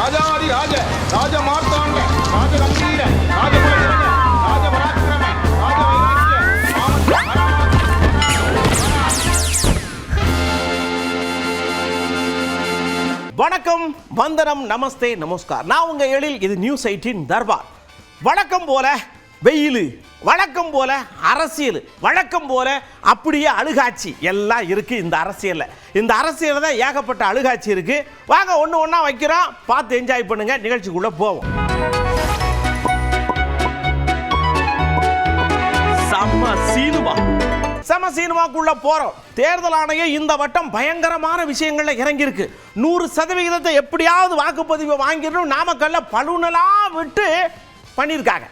ராஜாதி ராஜ ராஜ மார்த்தாண்ட ராஜ கம்பீர ராஜ பராக்கிரம ராஜ பராக்கிரம ராஜ வைராக்கிய வணக்கம், வந்தனம், நமஸ்தே, நமஸ்கார். நான் உங்க எழில். இது நியூஸ் 18 தர்பார். வழக்கம் போல வெயில், வழக்கம் போல அரசியல், வழக்கம் போல அப்படியே அழுகாட்சி எல்லாம் இருக்கு இந்த அரசியல்ல. இந்த அரசியல் தான் ஏகப்பட்ட அழுகாட்சி இருக்கு. வாங்க ஒன்று ஒன்றா வைக்கிறோம், பார்த்து என்ஜாய் பண்ணுங்க. நிகழ்ச்சிக்குள்ள போவோம். சம சீனுமாக்குள்ள போறோம். தேர்தல் ஆணையம் இந்த வட்டம் பயங்கரமான விஷயங்கள்ல இறங்கி இருக்கு. 100% எப்படியாவது வாக்குப்பதிவை வாங்கிடணும் நாமக்கல்ல பழுனலா விட்டு பண்ணியிருக்காங்க.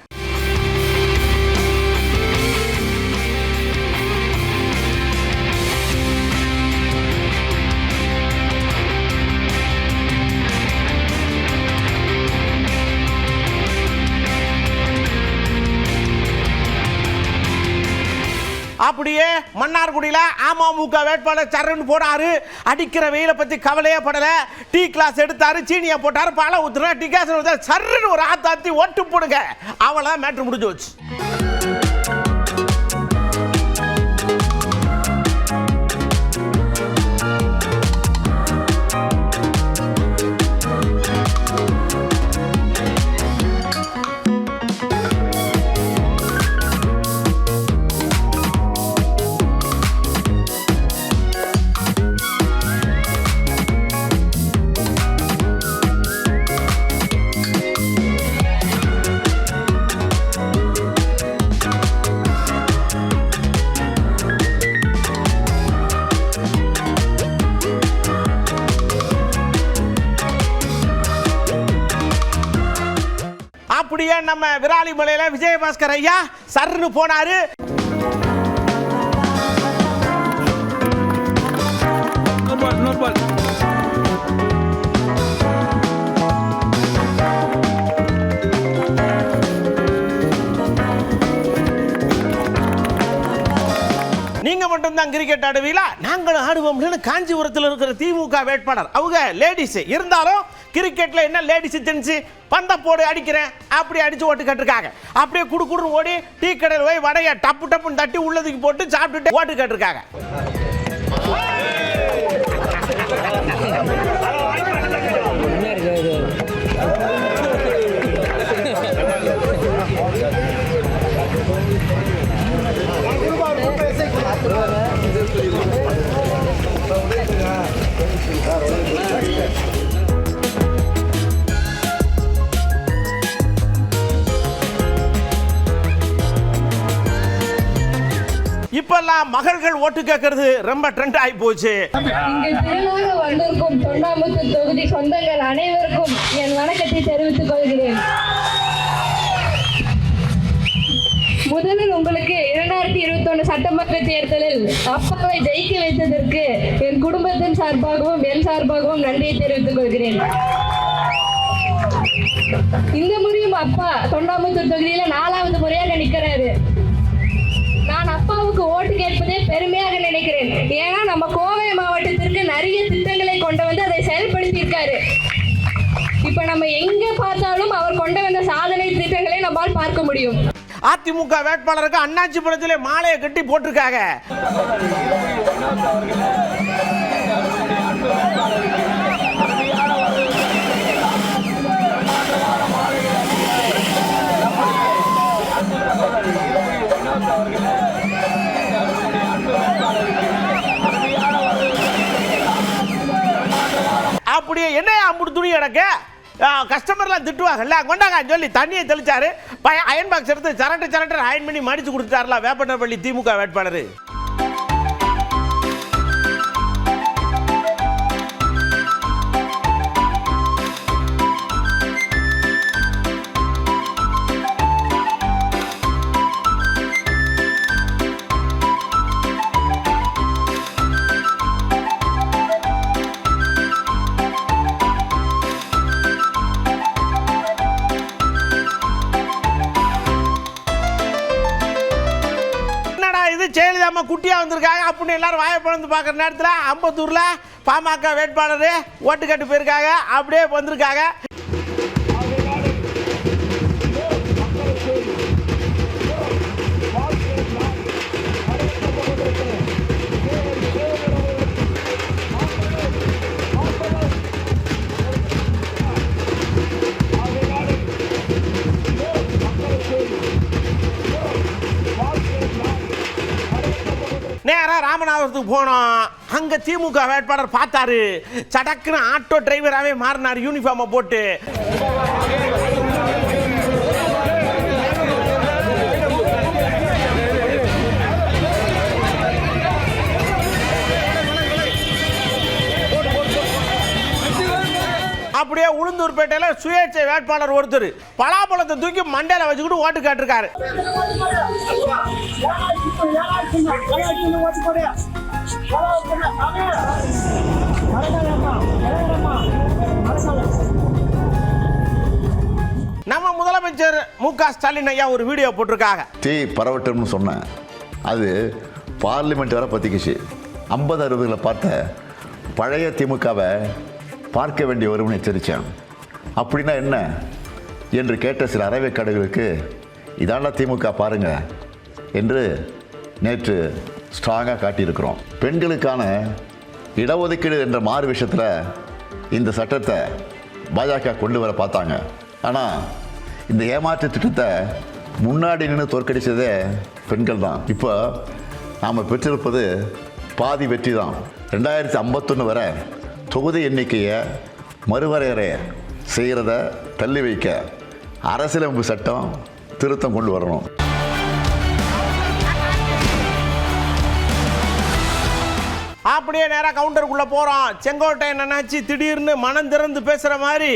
அப்படியே மன்னார்குடியில அமமுக வேட்பாளர் சரண் போனாரு. அடிக்கிற வெயில பத்தி கவலையே படல. டீ கிளாஸ் எடுத்தாரு, சீனியா போட்டாரு, பாலை ஊத்துனா, டீ கிளாஸ் ஊத்தாரு, சரண் ஒரு ஆத்தாத்தி ஓட்டு போடுங்க. அவ்வளவுதான், மேட்ரு முடிஞ்சு வச்சு. அப்படியே நம்ம விராலிமலையில விஜயபாஸ்கர் ஐயா சர்னு போனாரு. நீங்க மட்டும் தான் கிரிக்கெட் ஆடுவீங்களா? நாங்களும் ஆடுவோம்னு காஞ்சிபுரத்தில் இருக்கிற திமுக வேட்பாளர் அவங்க லேடிஸ் இருந்தாலும் கிரிக்கெட்ல என்ன லேடிஸ் ஜென்ஸ் பந்த போடு அடிக்கிறேன் அப்படி அடிச்சு ஓட்டு கட்டிருக்காங்க. அப்படியே குடுக்குடுன்னு ஓடி டீ கடையில் போய் வடைய டப்பு டப்புன்னு தட்டி உள்ளதுக்கு போட்டு சாப்பிட்டுட்டு ஓட்டு கட்டிருக்காங்க. இப்பெல்லாம் மகள்கள் ஓட்டு கேட்கறது ரொம்ப ட்ரெண்ட் ஆகி போச்சு. வந்திருக்கும் தொண்டாமுத்தூர் தொகுதி சொந்தங்கள் அனைவருக்கும் என் வணக்கத்தை தெரிவித்துக் கொள்கிறேன். முதலில் உங்களுக்கு 2021 சட்டமன்ற தேர்தலில் அப்பாவை ஜெயிக்க வைத்ததற்கு என் குடும்பத்தின் சார்பாகவும் என் சார்பாகவும் நன்றியை தெரிவித்துக் கொள்கிறேன். இந்த முறையும் அப்பா தொண்டாமுத்தூர் தொகுதியில 4வது முறையாக நிற்கிறாரு. நான் அப்பாவுக்கு ஓட்டு கேட்பதே பெருமையாக நினைக்கிறேன். ஏன்னா நம்ம கோவை மாவட்டத்திற்கு நிறைய திட்டங்களை கொண்டு வந்து அதை செயல்படுத்தியிருக்காரு. இப்ப நம்ம எங்க பார்த்தாலும் அவர் கொண்டு வந்த சாதனை திட்டங்களை நம்மால் பார்க்க முடியும். அதிமுக வேட்பாளருக்கு அண்ணாச்சி படத்திலே மாலையை கட்டி போட்டிருக்காங்க. அப்படியே என்ன அம்புட்டு துணி கிடக்க கஸ்டமர்லாம் திட்டுவாங்கல்ல, கொண்டாங்க சொல்லி தண்ணியை தெளிச்சாரு. அயன் பாக்ஸ் எடுத்து சரட்டு அயன் பண்ணி மடிச்சு கொடுத்துட்டாருல வேப்பனப்பள்ளி திமுக வேட்பாளர். ஜெயலலிதா குட்டியா வந்திருக்காங்க அப்படின்னு எல்லாரும் வாயை பிளந்து பார்க்குற நேரத்தில் அம்பத்தூரில் பாமக வேட்பாளர் ஓட்டு கட்டு போயிருக்காங்க. அப்படியே வந்திருக்காங்க. போடுறதுக்கு போனோம். அங்க திமுக வேட்பாளர் பார்த்தாரு, சடக்குன்னு ஆட்டோ டிரைவராகவே மாறினார் யூனிஃபார்மை போட்டு. அப்படியே உளுந்தூர்பேட்டையில சுயேட்சை வேட்பாளர் ஒருத்தர் பலாப்பழத்தை தூக்கி மண்டையில வச்சுக்கிட்டு ஓட்டு கேட்டிருக்காரு. நம்ம முதலமைச்சர் மு.க. ஸ்டாலின் ஐயா ஒரு வீடியோ போட்டிருக்காங்க. தீ பரவட்டும்னு சொன்னேன், அது பார்லிமெண்ட் வரை பத்திக்குச்சு. 50-60களை பார்த்த பழைய திமுகவை பார்க்க வேண்டிய வரும்னு எச்சரித்தேன். அப்படின்னா என்ன என்று கேட்ட சில அரைவேக்காடுகளுக்கு இதாண்டா திமுக பாருங்க என்று நேற்று ஸ்ட்ராங்காக காட்டியிருக்கிறோம். பெண்களுக்கான இடஒதுக்கீடு என்ற மாறு விஷயத்தில் இந்த சட்டத்தை பாஜக கொண்டு வர பார்த்தாங்க. ஆனால் இந்த ஏமாற்று திட்டத்தை முன்னாடி நின்று தோற்கடித்ததே பெண்கள் தான். இப்போ நாம் பெற்றிருப்பது பாதி வெற்றி தான். 2051 வரை தொகுதி எண்ணிக்கையை மறுவரையறை செய்கிறத தள்ளி வைக்க அரசியலமைப்பு சட்டம் திருத்தம் கொண்டு வரணும். அப்படியே நேராக கவுண்டருக்குள்ள போறோம். செங்கோட்டையன் என்னாச்சு திடீர்னு மனம் திறந்து பேசுற மாதிரி,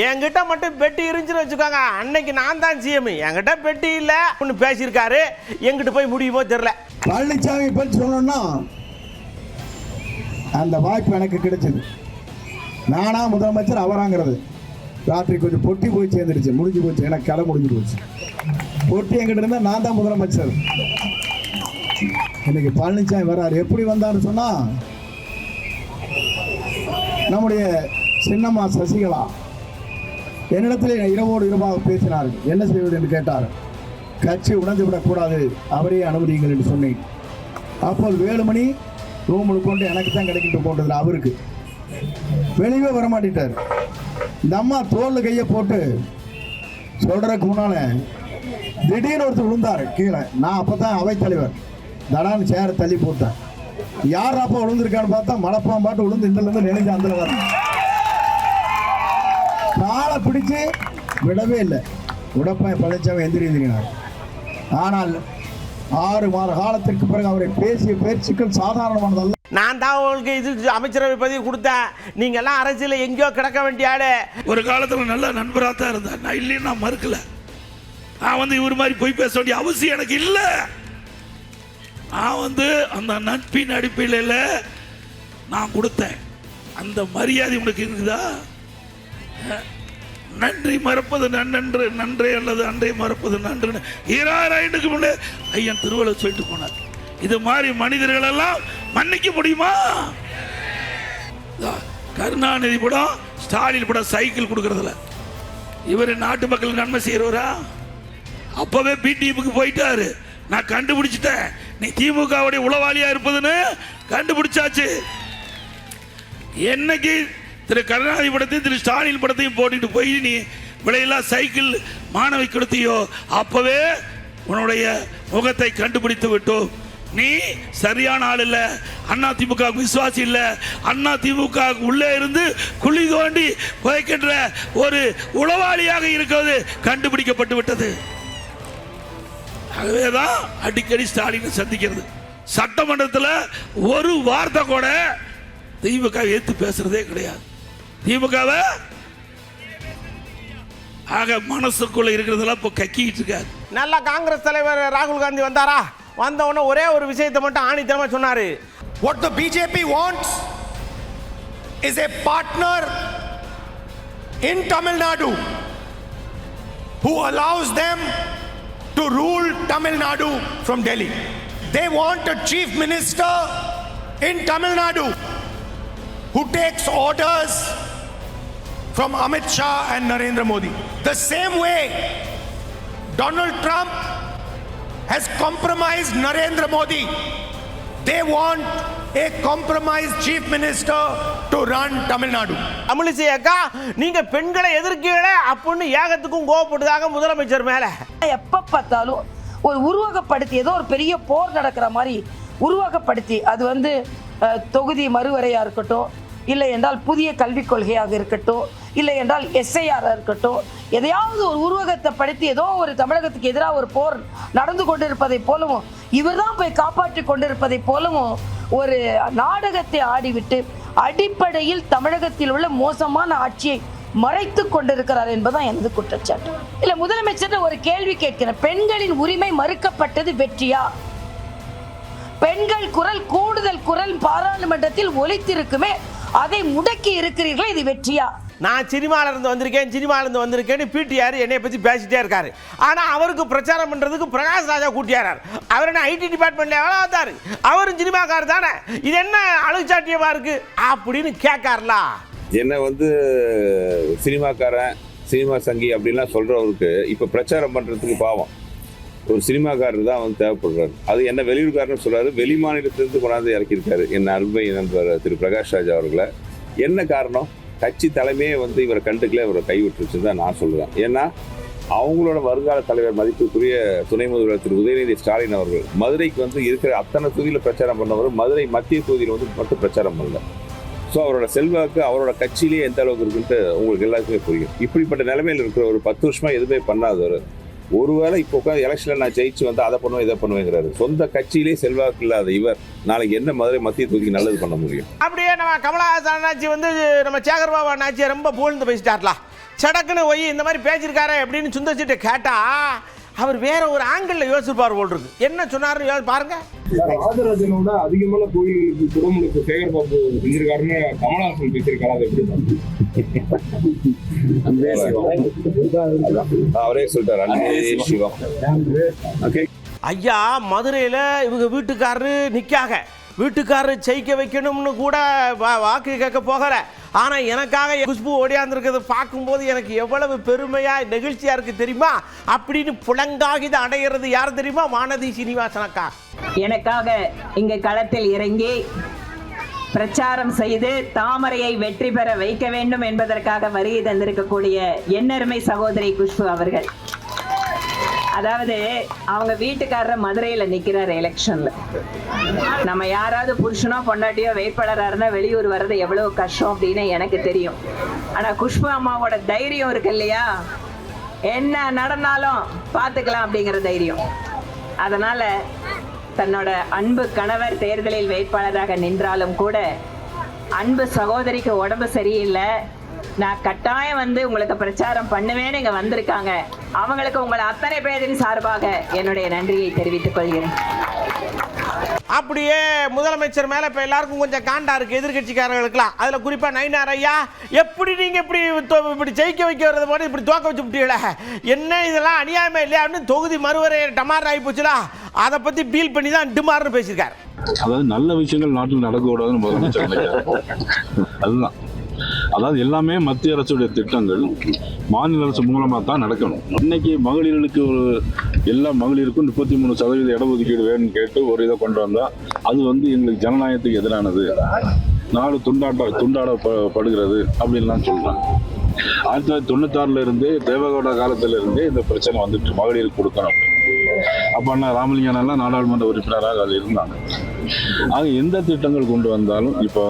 என்கிட்ட மட்டும் பெட்டி இருந்துச்சுன்னு வச்சுக்கோங்க, அன்னைக்கு நான் தான் சிஎம், என்கிட்ட பெட்டி இல்லை ஒன்று பேசியிருக்காரு. எங்கிட்ட போய் முடியுமோ தெரியல. பழனிசாமி பற்றி சொல்லணும்னா அந்த வாய்ப்பு எனக்கு கிடைச்சது. நானா முதலமைச்சர் அவராங்கிறது ராத்திரி கொஞ்சம் பொட்டி போய் சேர்ந்துருச்சு, முடிஞ்சு போச்சு, எனக்கு கலை முடிஞ்சு போச்சு. பொட்டி என்கிட்ட இருந்தால் நான் தான் முதலமைச்சர். இன்னைக்கு பழனிசாமி வர்றாரு. எப்படி வந்தாருன்னு சொன்னா, நம்முடைய சின்னம்மா சசிகலா என்னிடத்தில் இரவோடு இரவாக பேசினார். என்ன செய்வது என்று கேட்டார். கட்சி உடைந்து விடக்கூடாது, அவரே அனுமதியுங்கள் என்று சொன்னேன். அப்போ வேலுமணி ரூமுக்கு கொண்டு எனக்கு தான் கிடைக்கிட்டு போட்டதில்லை, அவருக்கு வெளியே வரமாட்டார். இந்த அம்மா தோல் கையை போட்டு சொல்றதுக்கு முன்னால திடீர்னு ஒருத்தர் விழுந்தார் கீழே. நான் அப்பதான் அவைத்தலைவர், தடான்னு சேர தள்ளி போட்டேன். யார் அப்போ விழுந்திருக்கான்னு பார்த்தா மலைப்பான் பாட்டு விழுந்து இந்த இருந்து நினைஞ்சு அந்த வர காலை பிடிச்சு விடவே இல்லை. உடப்பாய் பழனிசாமி எந்திரினார். ஆனால் 6 மாத காலத்திற்கு பிறகு அவரை பேசிய பேச்சுக்கள் சாதாரணமானதல்ல. நான் தான் உங்களுக்கு இது அமைச்சரவை பதவி கொடுத்தேன், நீங்க எல்லாம் அரசியல எங்கேயோ கிடக்க வேண்டிய ஆளு. ஒரு காலத்துல நல்ல நண்பராக தான் இருந்தேன், நான் இல்லைன்னு நான் மறுக்கல. நான் இவர் மாதிரி போய் பேச வேண்டிய அவசியம் எனக்கு இல்லை. நான் அந்த நட்பின் அடிப்படையில் நான் கொடுத்தேன். அந்த மரியாதை உனக்கு இருக்குதா? நன்றி மறப்பது நன்றன்று, நன்றே அல்லது அன்றை மறப்பது நன்று 2000 ஆண்டுக்கு முன்னே ஐயன் திருவள்ளுவர் சொல்லிட்டு போனார். இது மாதிரி மனிதர்கள் எல்லாம் மன்னிக்க முடியுமா? கருணாநிதி படம், ஸ்டாலின் படம் சைக்கிள் கொடுக்கறதுல இவர் நாட்டு மக்களுக்கு நன்மை செய்யறவரா? அப்பவே பிடிஎம்க்கு போயிட்டாரு. நான் கண்டுபிடிச்சிட்டேன், நீ திமுகவுடைய உளவாளியா இருப்பதுன்னு கண்டுபிடிச்சாச்சு. என்னைக்கு திரு கருணாநிதி படத்தையும் திரு ஸ்டாலின் படத்தையும் போட்டுட்டு போய் நீ விலையில்லா சைக்கிள் மாணவி கொடுத்தியோ, அப்பவே உன்னுடைய முகத்தை கண்டுபிடித்து விட்டோம். நீ சரியான ஆள் இல்ல, அண்ணா திமுக விசுவாசி இல்ல, அண்ணா திமுக உள்ளே இருந்து குழி தோண்டி புதைக்கின்ற ஒரு உளவாளியாக இருக்கிறது கண்டுபிடிக்கப்பட்டு விட்டது. ஆகவேதான் அடிக்கடி ஸ்டாலினை சந்திக்கிறது. சட்டமன்றத்தில் ஒரு வார்த்தை கூட திமுக ஏத்து பேசுறதே கிடையாது. திமுகவை ஆக மனசுக்குள்ள இருக்கிறதெல்லாம் இப்போ கக்கிட்டு இருக்காரு. நல்ல காங்கிரஸ் தலைவர் ராகுல் காந்தி வந்தாரா? வந்த உடனே ஒரே ஒரு விஷயத்தை மட்டும் ஆணித்தரமா சொன்னாரு. What the BJP wants is a partner in Tamil Nadu who allows them to rule Tamil Nadu from Delhi. They want a chief minister in Tamil Nadu who takes orders from Amit Shah and Narendra Modi. The same way Donald Trump has compromised Narendra Modi, they want a compromised chief minister to run Tamil Nadu. Tamilisai அக்கா, நீங்க பெண்களை எதிர்க்கீங்களே அப்படின்னு ஏகத்துக்கும் கோவப்படுதாக முதலமைச்சர் மேல. எப்ப பார்த்தாலும் ஒரு உருவகப்படுத்தி ஏதோ ஒரு பெரிய போர் நடக்கிற மாதிரி உருவகப்படுத்தி அது தொகுதி மறுவரையாக இருக்கட்டும், இல்லை என்றால் புதிய கல்விக் கொள்கையாக இருக்கட்டும், இல்லை என்றால் SIR இருக்கட்டும், எதையாவது ஒரு உருவகத்தை படுத்தி ஏதோ ஒரு தமிழகத்துக்கு எதிராக ஒரு போர் நடந்து கொண்டிருப்பதை போலவும் இவர் தான் போய் காப்பாற்றி கொண்டிருப்பதை போலவும் ஒரு நாடகத்தை ஆடிவிட்டு அடிப்படையில் தமிழகத்தில் உள்ள மோசமான ஆட்சியை மறைத்து கொண்டிருக்கிறார் என்பதுதான் எனது குற்றச்சாட்டு. இல்ல, முதலமைச்சர் ஒரு கேள்வி கேட்கிறேன். பெண்களின் உரிமை மறுக்கப்பட்டது வெற்றியா? பெண்கள் குரல், கூடுதல் குரல் பாராளுமன்றத்தில் ஒலித்திருக்குமே, அதை முடக்கி இருக்கிறீர்கள், இது வெற்றியா? நான் சினிமாவிலிருந்து வந்திருக்கேன்னு பிடிஆர் என்னை பற்றி பேசிட்டே இருக்காரு. ஆனால் அவருக்கு பிரச்சாரம் பண்ணுறதுக்கு பிரகாஷ் ராஜா கூட்டியாரார். அவர் என்ன IT டிபார்ட்மெண்ட்ல எவ்வளோ வந்தார்? அவரும் சினிமாக்காரர் தானே. இது என்ன அழுச்சாட்டியமாக இருக்கு அப்படின்னு கேட்கார்லா. என்ன சினிமாக்காரன், சினிமா சங்கி அப்படின்லாம் சொல்கிறவருக்கு இப்போ பிரச்சாரம் பண்ணுறதுக்கு பாவம் ஒரு சினிமாக்காரர் தான் தேவைப்படுறாரு. அது என்ன வெளியூர்காரன்னு சொல்கிறாரு. வெளி மாநிலத்திலிருந்து கொண்டாந்து இறக்கியிருக்காரு என் அருமை நண்பர் திரு பிரகாஷ் ராஜா அவர்களை. என்ன காரணம்? கட்சி தலைமையே இவரை கண்டுக்கல, இவரை கைவிட்டுருச்சுன்னு தான் நான் சொல்லுவேன். ஏன்னா அவங்களோட வருங்கால தலைவர் மதிப்புக்குரிய துணை முதல்வர் திரு உதயநிதி ஸ்டாலின் அவர்கள் மதுரைக்கு இருக்கிற அத்தனை தொகுதியில் பிரச்சாரம் பண்ணவர் மதுரை மத்திய தொகுதியில் மட்டும் பிரச்சாரம் பண்ணல. ஸோ அவரோட செல்வாக்கு அவரோட கட்சியிலேயே எந்த அளவுக்கு இருக்குன்ட்டு உங்களுக்கு எல்லாருக்குமே புரியும். இப்படிப்பட்ட நிலைமையில் இருக்கிற ஒரு 10 வருஷமா எதுவுமே பண்ணாதவர் ஒருவேளை இப்போ உட்காந்து எலெக்ஷனில் நான் ஜெயிச்சு அதை பண்ணுவேன் இதை பண்ணுவேங்கிறாரு. சொந்த கட்சியிலே செல்வாக்கு இல்லாத இவர் நாளைக்கு என்ன மதுரை மத்திய தொகுதிக்கு நல்லது பண்ண முடியும்? அப்படியே நம்ம கமலஹாசன் அண்ணாச்சி நம்ம சேகர் பாபு அண்ணாச்சியை ரொம்ப புகழ்ந்து பேசிட்டார்லாம். சடக்குன்னு போய் இந்த மாதிரி பேசியிருக்காரு அப்படின்னு சுந்தர்சிட்ட கேட்டா அவர் வேற ஒரு ஆங்கிள் யோசிப்பார் போல் இருக்கு. என்ன சொன்னாருன்னு பாருங்க. ராஜராஜனோட அதிகமான கோயில்களுக்கு குடமுழுக்கு சேகர் பாபு செஞ்சிருக்காருன்னு கமலஹாசன் பேசியிருக்காரு. அதை எப்படி அவரே சொல்லிட்டார். ஐயா, மதுரையில் இவங்க வீட்டுக்காரரு ஜெயிக்க வைக்கணும்னு கூட வாக்கு கேட்க போகல. ஆனால் எனக்காக குஷ்பு ஓடியாந்துருக்கிறத பார்க்கும்போது எனக்கு எவ்வளவு பெருமையாக நெகிழ்ச்சியாக இருக்குது தெரியுமா? அப்படின்னு புலங்காகித அடைகிறது யார் தெரியுமா? வானதி சீனிவாசனக்கா எனக்காக இங்கே களத்தில் இறங்கி பிரச்சாரம் செய்து தாமரையை வெற்றி பெற வைக்க வேண்டும் என்பதற்காக வருகை தந்திருக்கக்கூடிய எண்ணருமை சகோதரி குஷ்பு அவர்கள். அதாவது அவங்க வீட்டுக்காரர் மதுரையில் நிற்கிறார் எலெக்ஷன்ல. நம்ம யாராவது புருஷனோ பொண்டாட்டியோ வேட்பாளராக இருந்தால் வெளியூர் வர்றது எவ்வளவு கஷ்டம் அப்படின்னு எனக்கு தெரியும். ஆனால் குஷ்பு அம்மாவோட தைரியம் இருக்கு இல்லையா, என்ன நடந்தாலும் பார்த்துக்கலாம் அப்படிங்கிற தைரியம். அதனால தன்னோட அன்பு கணவர் தேர்தலில் வேட்பாளராக நின்றாலும் கூட அன்பு சகோதரிக்கு உடம்பு சரியில்லை, நான் கட்டாயம் உங்களுக்கு பிரச்சாரம் பண்ணுவேன்னு இங்க வந்திருக்காங்க. அவங்களுக்கு உங்களை அத்தனை பேரின் சார்பாக என்னுடைய நன்றியை தெரிவித்துக் கொள்கிறேன். அப்படியே முதலமைச்சர் மேல இப்ப எல்லாருக்கும் கொஞ்சம் காண்டா இருக்கு, எதிர்கட்சிக்காரர்களுக்குலாம். அதுல குறிப்பா நயினார் ஐயா, எப்படி நீங்க இப்படி ஜெயிக்க வைக்க வர்றது போது இப்படி தோக்க வச்சு விட்டீங்களா, என்ன இதெல்லாம் அநியாயமே இல்லையா அப்படின்னு தொகுதி மறுவரை டமார் ஆகி போச்சுலா. அதை பத்தி பீல் பண்ணி தான் டிமார்னு பேசியிருக்காரு. அதாவது நல்ல விஷயங்கள் நாட்டில் நடக்கக்கூடாதுன்னு முதலமைச்சர் அதுதான். அதாவது எல்லாமே மத்திய அரசுடைய திட்டங்கள் மாநில அரசு மூலமாக தான் நடக்கணும். இன்னைக்கு மகளிர்களுக்கு எல்லா மகளிருக்கும் 33% இடஒதுக்கீடு வேணும்னு கேட்டு ஒரு இதை கொண்டு வந்தால் அது எங்களுக்கு ஜனநாயகத்துக்கு எதிரானது, நாடு துண்டாடப்படுகிறது அப்படின்லாம் சொல்கிறாங்க. 1996 இருந்தே தேவகவுடா காலத்துல இருந்தே இந்த பிரச்சனை வந்துட்டு மகளிருக்கு கொடுக்கணும். அப்போ அண்ணா ராமலிங்கனெல்லாம் நாடாளுமன்ற உறுப்பினராக அது இருந்தாங்க. ஆக எந்த திட்டங்கள் கொண்டு வந்தாலும் இப்போ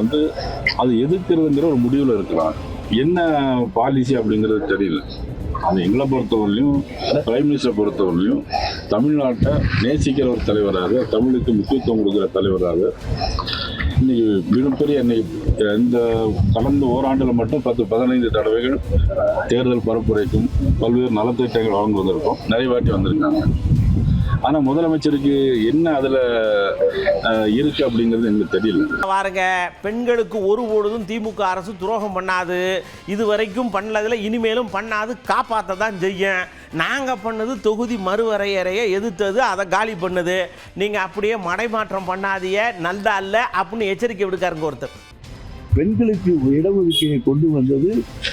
அது எதிர்க்கிறதுங்கிற ஒரு முடிவில் இருக்கலாம். என்ன பாலிசி அப்படிங்கிறது தெரியல. அது எங்களை பொறுத்தவரையிலையும் பிரைம் மினிஸ்டரை பொறுத்தவரையிலையும் தமிழ்நாட்டை நேசிக்கிற ஒரு தலைவராக, தமிழுக்கு முக்கியத்துவம் கொடுக்குற தலைவராக இன்னைக்கு மிகப்பெரிய இந்த கடந்த ஓராண்டில் மட்டும் 10-15 தடவைகள் தேர்தல் பரப்புரைக்கும் பல்வேறு நலத்திட்டங்கள் வழங்குவதற்கும் நிறைவாட்டி வந்திருக்காங்க. ஆனால் முதலமைச்சருக்கு என்ன அதில் இருக்கு அப்படிங்கிறது எங்களுக்கு தெரியல. பாருங்க, பெண்களுக்கு ஒருபொழுதும் திமுக அரசு துரோகம் பண்ணாது, இதுவரைக்கும் பண்ணதில் இனிமேலும் பண்ணாது, காப்பாற்ற தான் செய்யும். நாங்கள் பண்ணது தொகுதி மறுவரையறையை எதிர்த்தது, அதை காலி பண்ணுது. நீங்கள் அப்படியே மடைமாற்றம் பண்ணாதீங்க, நல்லா இல்லை அப்படின்னு எச்சரிக்கை விடுக்காருங்க ஒருத்தர். பெண்களுக்கு இடஒதுக்கீடு கொண்டு வந்தது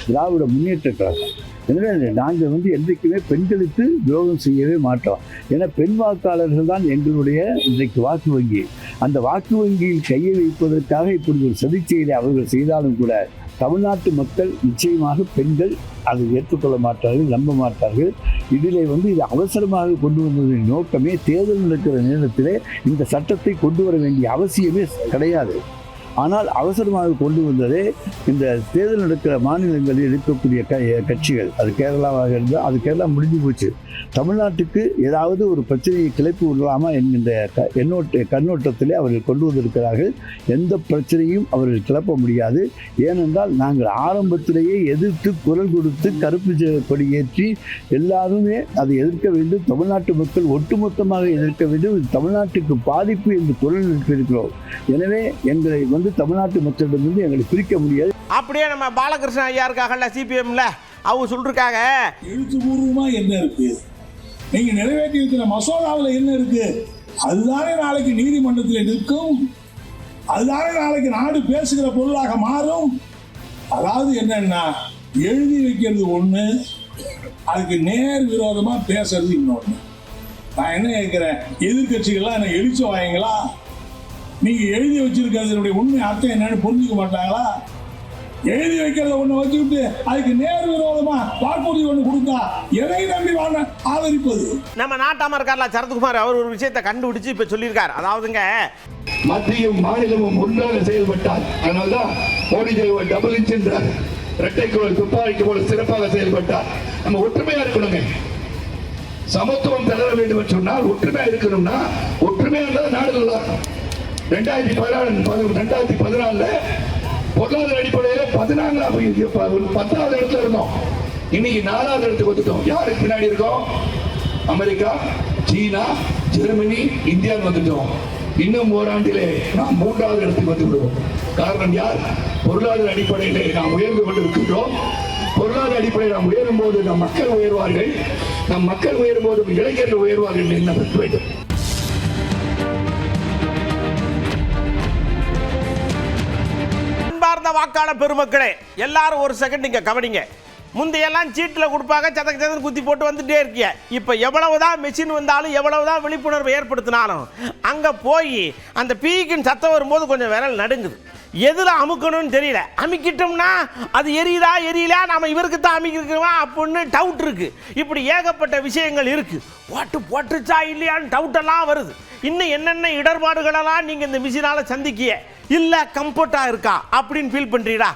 திராவிட முன்னேற்ற கழகம். எனவே நாங்கள் என்றைக்குமே பெண்களுக்கு துரோகம் செய்யவே மாட்டோம். ஏன்னா பெண் வாக்காளர்கள் தான் எங்களுடைய இன்றைக்கு வாக்கு வங்கி. அந்த வாக்கு வங்கியில் கையை வைப்பதற்காக இப்படி ஒரு சதிச்செயலை அவர்கள் செய்தாலும் கூட தமிழ்நாட்டு மக்கள் நிச்சயமாக பெண்கள் அதை ஏற்றுக்கொள்ள மாட்டார்கள், நம்ப மாட்டார்கள். இதிலே இது அவசரமாக கொண்டு வந்ததின் நோக்கமே தேர்தல் நடக்கிற நேரத்திலே இந்த சட்டத்தை கொண்டு வர வேண்டிய அவசியமே கிடையாது. ஆனால் அவசரமாக கொண்டு வந்ததே இந்த தேர்தல் நடக்கிற மாநிலங்களில் இருக்கக்கூடிய கட்சிகள். அது கேரளாவாக இருந்தால் அது கேரளா முடிஞ்சு போச்சு. தமிழ்நாட்டுக்கு ஏதாவது ஒரு பிரச்சனையை கிளப்பி விடலாமா என்கின்ற கண்ணோட்டத்திலே அவர்கள் கொண்டு வந்திருக்கிறார்கள். எந்த பிரச்சனையும் அவர்கள் கிளப்ப முடியாது. ஏனென்றால் நாங்கள் ஆரம்பத்திலேயே எதிர்த்து குரல் கொடுத்து கருப்பு கொடியேற்றி எல்லாருமே அதை எதிர்க்க வேண்டும். தமிழ்நாட்டு மக்கள் ஒட்டுமொத்தமாக எதிர்க்க வேண்டும். இது தமிழ்நாட்டுக்கு பாதிப்பு என்று குரல் எழுப்பியிருக்கிறோம். எனவே எங்களை தமிழ்நாட்டு மக்களிடமிருந்து எங்களை பிரிக்க முடியாது. அப்படியே நம்ம பாலகிருஷ்ணன் ஐயா இருக்காங்கல்ல சிபிஎம்ல, அவங்க சொல்லிருக்காங்க எழுத்துப்பூர்வமா என்ன இருக்கு, நீங்க நிறைவேற்றி இருக்கிற மசோதாவில் என்ன இருக்கு, அதுதானே நாளைக்கு நீதிமன்றத்தில் நிற்கும், அதுதானே நாளைக்கு நாடு பேசுகிற பொருளாக மாறும். அதாவது என்னன்னா எழுதி வைக்கிறது ஒண்ணு, அதுக்கு நேர் விரோதமா பேசுறது இன்னொன்னு. நான் என்ன கேட்கிறேன், எதிர்கட்சிகள்லாம் என்ன எழுச்சி வாங்கங்களா? நீங்க எழுதி வச்சிருக்கிறதுடைய உண்மை அர்த்தம் என்னன்னு புரிஞ்சுக்க மாட்டாங்களா? எழுதி வைக்கிறத ஒண்ணு வச்சுக்கிட்டு அதுக்கு நேர் விரோதமா வாக்குறுதி ஒண்ணு கொடுத்தா எதை நம்பி ஆதரிப்பது? நம்ம நாட்டாம இருக்கார்ல சரத்குமார், அவர் ஒரு விஷயத்தை கண்டுபிடிச்சு இப்ப சொல்லியிருக்காரு. அதாவதுங்க, மத்தியும் மாநிலமும் ஒன்றாக செயல்பட்டால், அதனால்தான் மோடி தேவர் டபுள் இன்ஜின் இரட்டை குரல் துப்பாக்கி போல சிறப்பாக செயல்பட்டால் நம்ம ஒற்றுமையா இருக்கணுங்க. சமத்துவம் பெற வேண்டும் என்று சொன்னால் ஒற்றுமையா இருக்கணும்னா ஒற்றுமையா இருந்தால் நாடு நல்லா இருக்கும். 2014 பொருளாதார அடிப்படையில் 10வது இடத்துல இருந்தோம். இன்னைக்கு 4வது இடத்துக்கு வந்துட்டோம். யாருக்கு பின்னாடி இருக்கோம்? அமெரிக்கா, சீனா, ஜெர்மனி, இந்தியா வந்துட்டோம். இன்னும் ஓராண்டிலே நாம் 3வது இடத்துக்கு வந்து விடுவோம். காரணம் யார்? பொருளாதார அடிப்படையிலே நாம் உயர்ந்து கொண்டிருக்கின்றோம். பொருளாதார அடிப்படையில் நாம் உயரும் போது நம் மக்கள் உயர்வார்கள். நம் மக்கள் உயரும் போது இளைஞர்கள் உயர்வார்கள் என்ன வேண்டும். வாக்காளர் பெருமக்களே, எல்லாரும் ஒரு செகண்ட் இங்க கவனிங்க. முந்தையெல்லாம் சீட்டில் கொடுப்பாங்க, சதக்கு குத்தி போட்டு வந்துட்டே இருக்கிய. இப்போ எவ்வளவுதான் மெஷின் வந்தாலும் எவ்வளவுதான் விழிப்புணர்வு ஏற்படுத்தினாலும் அங்கே போய் அந்த பீக்கின் சத்தம் வரும்போது கொஞ்சம் விரல் நடுங்குது. எதில் அமுக்கணும்னு தெரியல. அமுக்கிட்டோம்னா அது எரியுதா எரியல, நம்ம இவருக்கு தான் அமுக்கிருக்கோமா அப்படின்னு டவுட் இருக்கு. இப்படி ஏகப்பட்ட விஷயங்கள் இருக்கு. ஓட்டு போட்டுச்சா இல்லையான்னு டவுட்டெல்லாம் வருது. இன்னும் என்னென்ன இடர்பாடுகளெல்லாம் நீங்கள் இந்த மிஷினால் சந்திக்கிய இல்லை கம்ஃபர்ட்டாக இருக்கா அப்படின்னு ஃபீல் பண்ணுறீடா?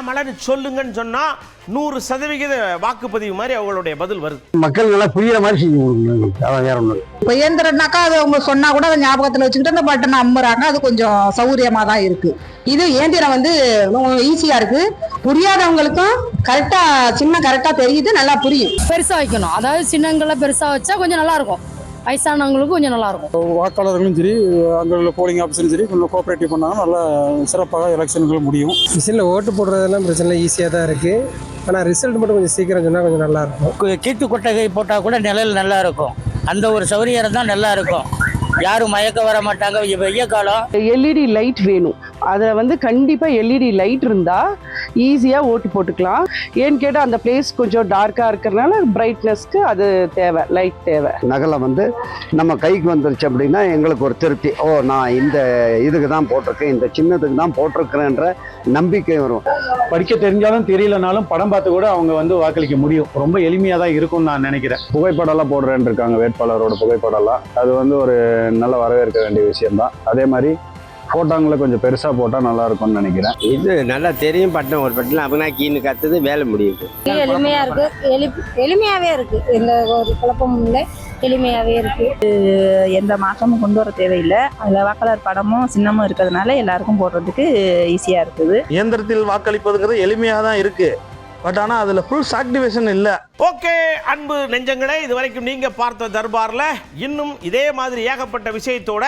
மழன்னு சொல்லுங்கன்னு சொன்னால் 100% வாக்குப்பதிவு மாதிரி அவங்களுடைய பதில் வருது. மக்கள் நல்லா புரியுற மாதிரி செஞ்சு கொடுக்கணும். வேற ஒன்று இப்போ இயந்திரம்னாக்கா அது அவங்க சொன்னா கூட அதை ஞாபகத்தில் வச்சுக்கிட்டு அந்த பட்டனை அம்முறாங்க. அது கொஞ்சம் சௌகரியமா தான் இருக்கு. இது இயந்திரம் ஈஸியா இருக்கு. புரியாதவங்களுக்கும் கரெக்டா கரெக்டா தெரியுது, நல்லா புரியும். பெருசா வைக்கணும், அதாவது சின்னங்களை பெருசா வச்சா கொஞ்சம் நல்லா இருக்கும். வயசானவங்களுக்கும் கொஞ்சம் நல்லா இருக்கும். வாக்காளர்களும் சரி, அங்கே உள்ள போலிங் ஆஃபீஸரும் சரி கொஞ்சம் கோஆப்ரேட்டிவ் பண்ணாலும் நல்லா சிறப்பாக எலெக்ஷன்கள் முடியும். மிஷினில் ஓட்டு போடுறதெல்லாம் பிரச்சனை ஈஸியாக தான் இருக்குது. ஆனால் ரிசல்ட் மட்டும் கொஞ்சம் சீக்கிரம் சொன்னால் கொஞ்சம் நல்லா இருக்கும். கீட்டு கொட்டகை போட்டால் கூட நிழல் நல்லா இருக்கும். அந்த ஒரு சௌகரியம் தான் நல்லா இருக்கும். யாரும் மயக்க வர மாட்டாங்க. வெய்ய காலம் எல்இடி லைட் வேணும். அதில் கண்டிப்பாக எல்இடி லைட் இருந்தால் ஈஸியாக ஓட்டு போட்டுக்கலாம். ஏன்னு கேட்டால் அந்த பிளேஸ் கொஞ்சம் டார்க்காக இருக்கிறதுனால பிரைட்னஸ்க்கு அது தேவை, லைட் தேவை. நகலை நம்ம கைக்கு வந்துருச்சு அப்படின்னா எங்களுக்கு ஒரு திருப்தி. நான் இந்த இதுக்கு தான் போட்டிருக்கேன், இந்த சின்னத்துக்கு தான் போட்டிருக்கிறேன்ற நம்பிக்கை வரும். படிக்க தெரிஞ்சாலும் தெரியலனாலும் படம் பார்த்து கூட அவங்க வாக்களிக்க முடியும். ரொம்ப எளிமையாக தான் இருக்கும்னு நான் நினைக்கிறேன். புகைப்படம்லாம் போடுறேன்னு இருக்காங்க, வேட்பாளரோட புகைப்படம்லாம். அது ஒரு நல்ல வரவேற்க வேண்டிய விஷயம்தான். அதே மாதிரி போட்டாங்களை கொஞ்சம் பெருசாக போட்டால் நல்லா இருக்கும்னு நினைக்கிறேன். இது நல்லா தெரியும். பட்டம் ஒரு பட்டம் அப்படின்னா கீழே கத்துது, வேலை முடியுது. எளிமையா இருக்கு, எளிமையாவே இருக்கு. எந்த ஒரு குழப்பமும் இல்லை, எளிமையாவே இருக்கு. எந்த மாற்றமும் கொண்டு வர தேவையில்லை. அதில் வாக்காளர் படமும் சின்னமும் இருக்கிறதுனால எல்லாருக்கும் போடுறதுக்கு ஈஸியா இருக்குது. இயந்திரத்தில் வாக்களிப்பதுங்கிறது எளிமையாக தான் இருக்கு. பட் ஆனால் அதில் ஃபுல் ஆக்டிவேஷன் இல்லை. ஓகே அன்பு நெஞ்சங்களே, இது வரைக்கும் நீங்கள் பார்த்த தர்பாரில் இன்னும் இதே மாதிரி ஏகப்பட்ட விஷயத்தோட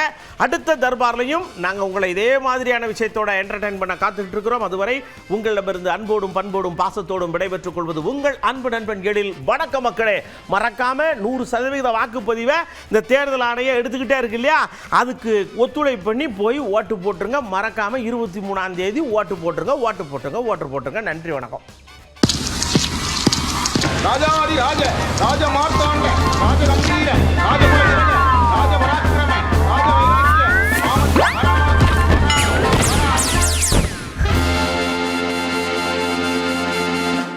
அடுத்த தர்பார்லையும் நாங்கள் உங்களை இதே மாதிரியான விஷயத்தோட என்டர்டைன் பண்ண காத்துக்கிட்டு இருக்கிறோம். அதுவரை உங்களிடமிருந்து அன்போடும் பண்போடும் பாசத்தோடும் விடைபெற்றுக் கொள்வது உங்கள் அன்பு நண்பன் எழில். வணக்க மக்களே, மறக்காம 100% வாக்குப்பதிவை இந்த தேர்தல் ஆணையம் எடுத்துக்கிட்டே இருக்கு இல்லையா, அதுக்கு ஒத்துழைப்பு பண்ணி போய் ஓட்டு போட்டுருங்க. மறக்காம 23ஆம் தேதி ஓட்டு போட்டுருங்க. நன்றி, வணக்கம். ராஜாதி ராஜ ராஜ மார்த்தாண்ட ராஜ கம்பீர ராஜ